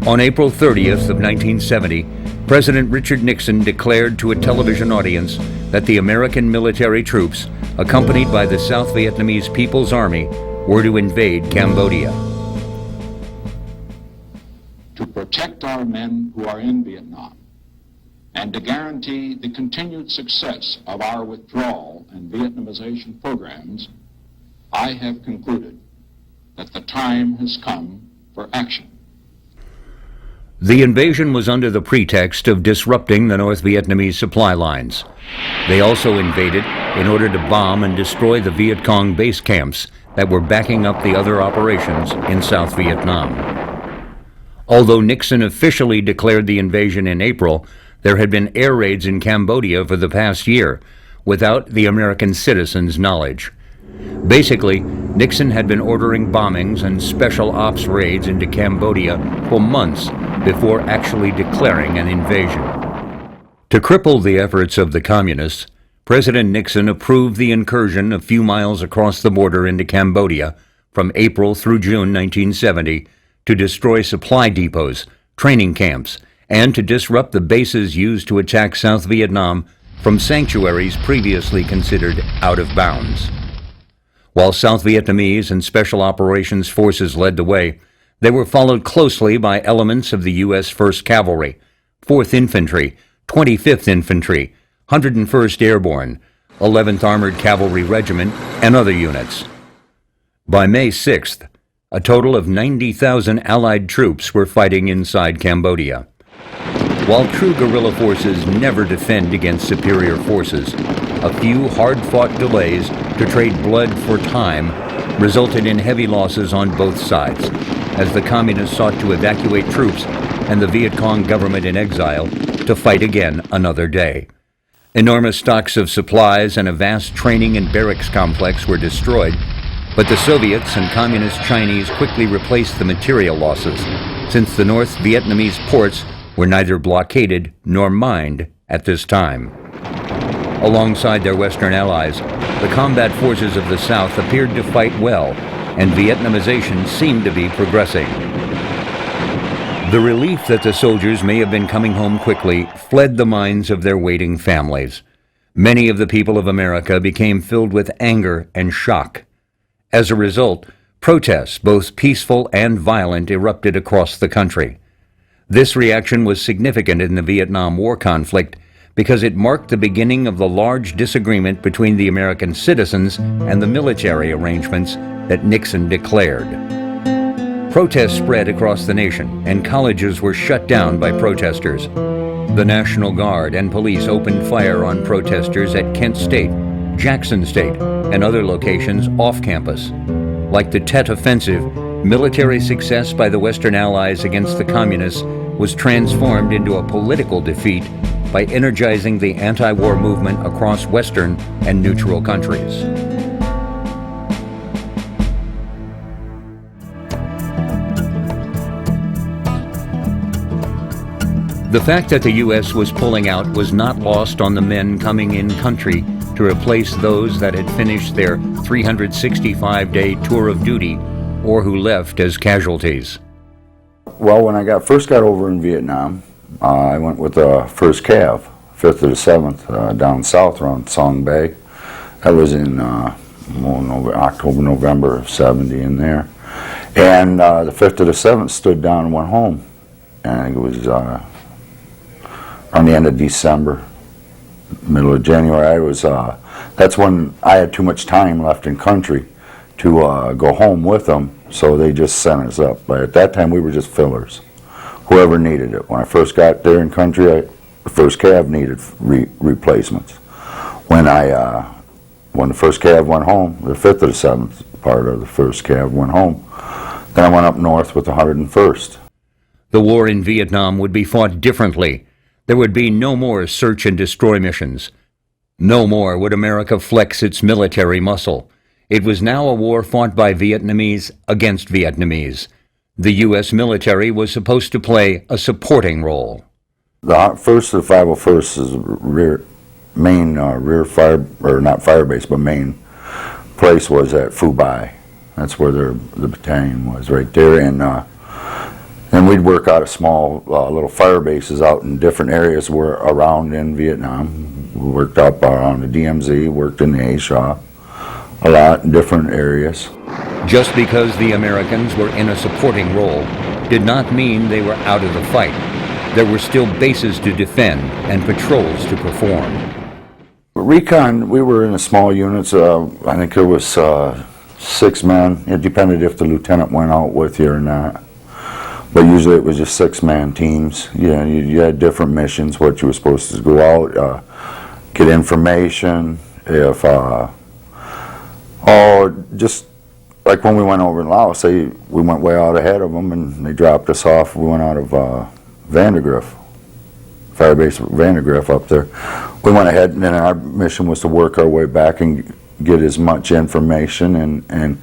On April 30th of 1970, President Richard Nixon declared to a television audience that the American military troops, accompanied by the South Vietnamese People's Army, were to invade Cambodia. To protect our men who are in Vietnam and to guarantee the continued success of our withdrawal and Vietnamization programs, I have concluded that the time has come for action. The invasion was under the pretext of disrupting the North Vietnamese supply lines. They also invaded in order to bomb and destroy the Viet Cong base camps that were backing up the other operations in South Vietnam. Although Nixon officially declared the invasion in April, there had been air raids in Cambodia for the past year without the American citizens' knowledge. Basically, Nixon had been ordering bombings and special ops raids into Cambodia for months before actually declaring an invasion. To cripple the efforts of the communists, President Nixon approved the incursion a few miles across the border into Cambodia from April through June 1970 to destroy supply depots, training camps, and to disrupt the bases used to attack South Vietnam from sanctuaries previously considered out of bounds. While South Vietnamese and Special Operations Forces led the way, they were followed closely by elements of the U.S. 1st Cavalry, 4th Infantry, 25th Infantry, 101st Airborne, 11th Armored Cavalry Regiment, and other units. By May 6th, a total of 90,000 Allied troops were fighting inside Cambodia. While true guerrilla forces never defend against superior forces, a few hard-fought delays to trade blood for time resulted in heavy losses on both sides, as the communists sought to evacuate troops and the Viet Cong government in exile to fight again another day. Enormous stocks of supplies and a vast training and barracks complex were destroyed, but the Soviets and Communist Chinese quickly replaced the material losses, since the North Vietnamese ports were neither blockaded nor mined at this time. Alongside their Western allies, the combat forces of the South appeared to fight well, and Vietnamization seemed to be progressing. The relief that the soldiers may have been coming home quickly fled the minds of their waiting families. Many of the people of America became filled with anger and shock. As a result, protests, both peaceful and violent, erupted across the country. This reaction was significant in the Vietnam War conflict because it marked the beginning of the large disagreement between the American citizens and the military arrangements that Nixon declared. Protests spread across the nation, and colleges were shut down by protesters. The National Guard and police opened fire on protesters at Kent State, Jackson State, and other locations off campus. Like the Tet Offensive, military success by the Western Allies against the Communists was transformed into a political defeat by energizing the anti-war movement across Western and neutral countries. The fact that the U.S. was pulling out was not lost on the men coming in country to replace those that had finished their 365-day tour of duty or who left as casualties. Well, when I first got over in Vietnam, I went with the 1st Cav, 5th to the 7th, down south around Song Bay. That was in October, November of 70 in there. And the 5th to the 7th stood down and went home. And it was on the end of December, middle of January. That's when I had too much time left in country to go home with them, so they just sent us up. But at that time, we were just fillers, whoever needed it. When I first got there in country, the 1st Cav needed replacements. When the 1st Cav went home, the 5th to the 7th part of the 1st Cav went home. Then I went up north with the 101st. The war in Vietnam would be fought differently. There would be no more search and destroy missions. No more would America flex its military muscle. It was now a war fought by Vietnamese against Vietnamese. The U.S. military was supposed to play a supporting role. The 1st of the 501st is main rear fire, or not fire base, but main place was at Phu Bai. That's where the battalion was, right there. And And we'd work out of small little fire bases out in different areas where around in Vietnam. We worked up around the DMZ, worked in the A Shaw, a lot in different areas. Just because the Americans were in a supporting role did not mean they were out of the fight. There were still bases to defend and patrols to perform. Recon, we were in a small units. I think there was 6 men. It depended if the lieutenant went out with you or not. But usually it was just 6-man teams. Yeah, you had different missions, what you were supposed to go out, get information, if, just like when we went over in Laos, we went way out ahead of them and they dropped us off. We went out of Vandergrift, Firebase Vandergrift up there. We went ahead and then our mission was to work our way back and get as much information and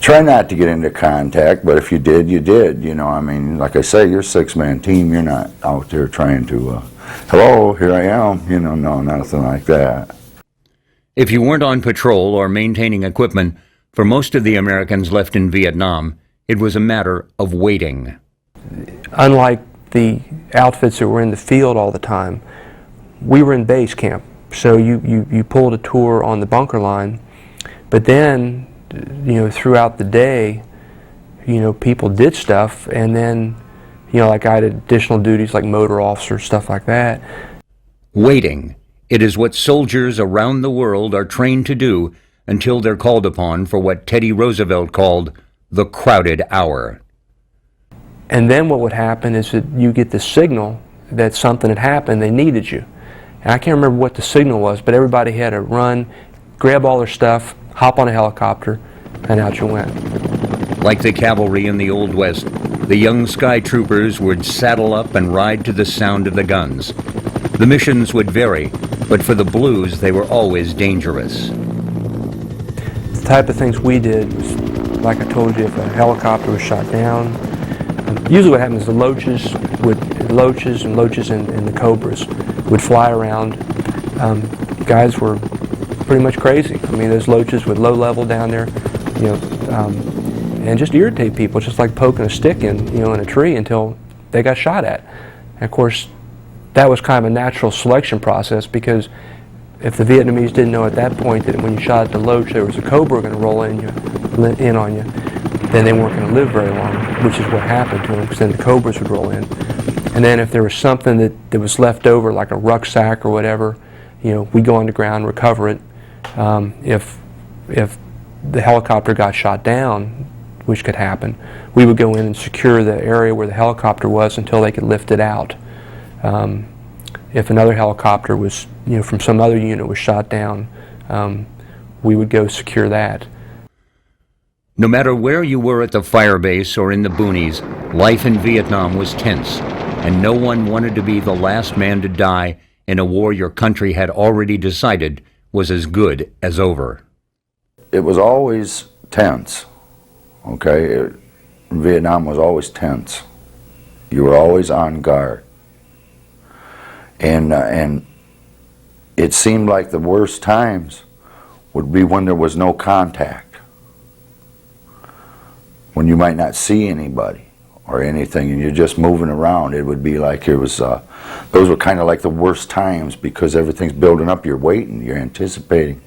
try not to get into contact, but if you did, you did. You know, I mean, like I say, you're a 6-man team. You're not out there trying to, hello, here I am. You know, no, nothing like that. If you weren't on patrol or maintaining equipment, for most of the Americans left in Vietnam, it was a matter of waiting. Unlike the outfits that were in the field all the time, we were in base camp. So you pulled a tour on the bunker line, but then, you know, throughout the day, you know, people did stuff, and then, you know, like I had additional duties like motor officer, stuff like that. Waiting. It is what soldiers around the world are trained to do until they're called upon for what Teddy Roosevelt called the crowded hour. And then what would happen is that you get the signal that something had happened, they needed you. And I can't remember what the signal was, but everybody had to run, grab all their stuff, hop on a helicopter, and out you went. Like the cavalry in the Old West, the young sky troopers would saddle up and ride to the sound of the guns. The missions would vary, but for the Blues, they were always dangerous. The type of things we did was, like I told you, if a helicopter was shot down, usually what happens is the loaches and the cobras would fly around. Guys were pretty much crazy. I mean, those loaches would low level down there, you know, and just irritate people, just like poking a stick in, you know, in a tree until they got shot at. And of course, that was kind of a natural selection process, because if the Vietnamese didn't know at that point that when you shot at the loach there was a cobra going to roll in on you, then they weren't going to live very long, which is what happened to them, because then the cobras would roll in. And then if there was something that was left over, like a rucksack or whatever, you know, we'd go on the ground, recover it. If the helicopter got shot down, which could happen, we would go in and secure the area where the helicopter was until they could lift it out. If another helicopter was, you know, from some other unit was shot down, we would go secure that. No matter where you were at the fire base or in the boonies, life in Vietnam was tense, and no one wanted to be the last man to die in a war your country had already decided was as good as over. It was always tense, okay? Vietnam was always tense. You were always on guard. And it seemed like the worst times would be when there was no contact, when you might not see anybody or anything and you're just moving around. It would be like it was, those were kind of like the worst times, because everything's building up, you're waiting, you're anticipating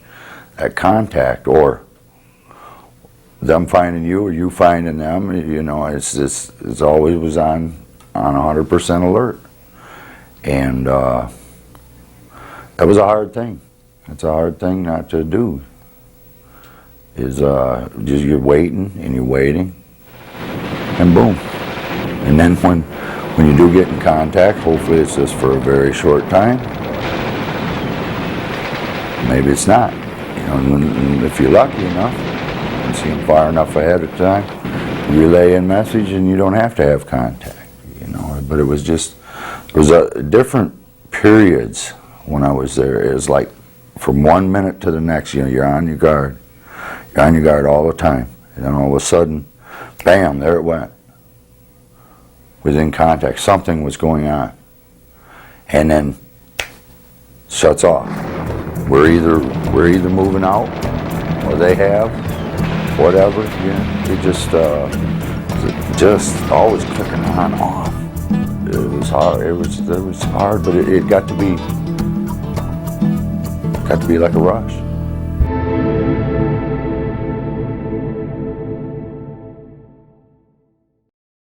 that contact, or them finding you or you finding them. You know, it's always was on 100% alert. And that was a hard thing. It's a hard thing not to do. Is just you're waiting and you're waiting, and boom. And then when you do get in contact, hopefully it's just for a very short time. Maybe it's not. You know, and if you're lucky enough and see them far enough ahead of time, you relay a message and you don't have to have contact. You know, but it was just, it was different periods when I was there. It was like from 1 minute to the next, you know, you're on your guard. You're on your guard all the time. And then all of a sudden, bam, there it went. Within contact, something was going on. And then shuts off. We're either moving out, or they have, whatever. You know, it just just always clicking on off. It was hard. It was hard, but it got to be like a rush.